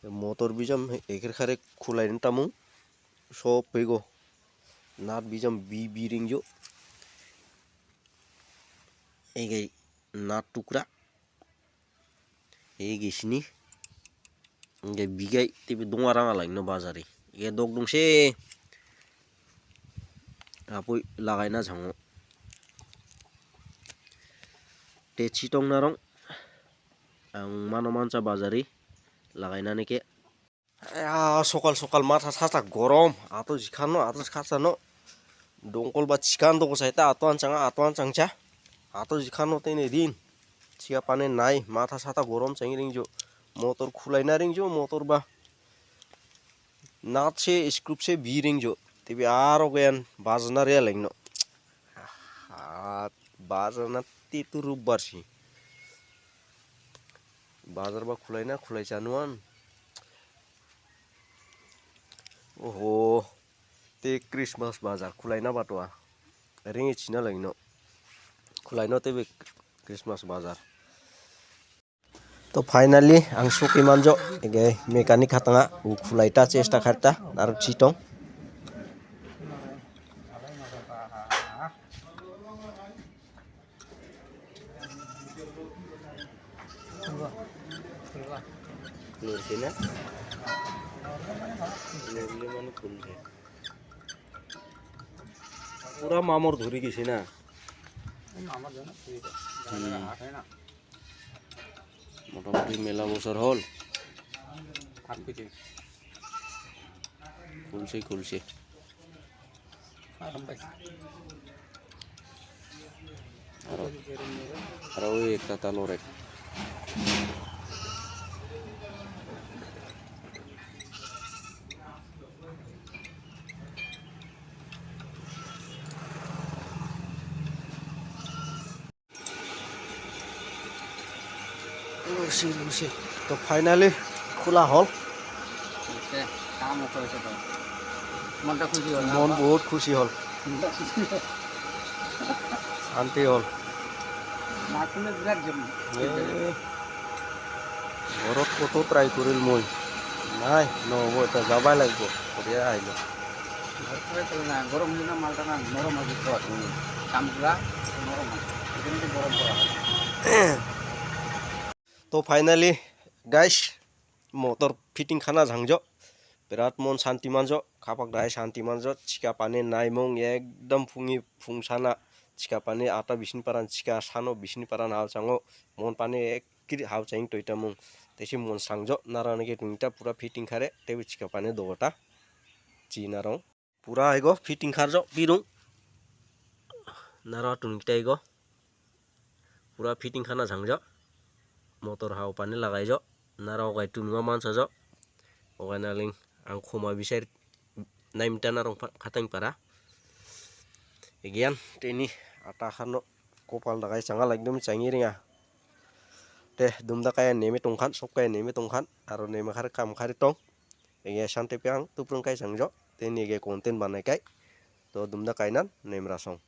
motor bijam eker khare khulai tamung so pego nat bijam bi ringjo ege nat tukra ege sini nge bigai tibi dongarang alai no bazari ye dog dungse apoi lagai na jango te chitong narong ang mano manca bazari lagai na neke sokal sokal matha sata gorom ato jikhano ato khasano dongkol ba chikan do saita atoan changcha ato jikhano tene rin chiga pane nai matha sata gorom changi ringjo motor khulai na ringjo motor ba nat se screw se bi ringjo tibi aro gen bajna re lengno bajna ti turu barsi बाजार बा खुलायना खुलाय जानुआन ओहो ते Christmas बाजार खुलायना बातवा ring चिना लगिनो खुलायनो ते Christmas बाजार तो finally आं सुकी मानजो एगे मेकानिक हातंगा उ खुलायता चेष्टा खारता आरो चिटं Nursina नरले माने खुलছে পুরা মামর ধরে গেছে না মামর জানা হাঁটে না মোটামুটি মেলা বছর হল খুলছে আর ওই একটা তালোর এক लुसी तो फाइनली खुला हल मन बहुत खुशी हल शांति हल घरत कत ट्राई करिल मैं नाई नहब এটা যাবাই লাগব করিয়া আইলো গরম হইনা মালটা না নরম হয়ে যাচ্ছে কামগুলা নরম এখানে গরম করা হয় तो फाइनली गाइस मोटर फिटिंग खाना झांगजो बिराद मन शांति मानजो खापाक दाय शांति मानजो चिका पानी नायमंग एकदम फुंगी फुंसाना चिका पानी आता बिसिनि पारान चिका सानो बिसिनि पारान हाल चांगो मन पानी एक हाव चाइंग टोइटा मुंग तेसी मन सांगजो नाराने के टुंगटा पूरा फिटिंग खारे तेबि चिका पानी दोटा ची नारंग पूरा आइगो फिटिंग खारजो बिरुं नारा टुंगटा आइगो पूरा फिटिंग खाना झांगजो motor haw pani lagai jo nara ogai tunga mansa jo ogai naling ang khoma bisai naimta narong khatang para egian teni ata khano kopal dagai changa laikdom changi ringa te dumda kaya neme tongkhan sok kaya neme tongkhan aro neme khar kam khari tong ege sante pyang tuprung kai changjo teni ege content banai kai to dumda kainan nemra song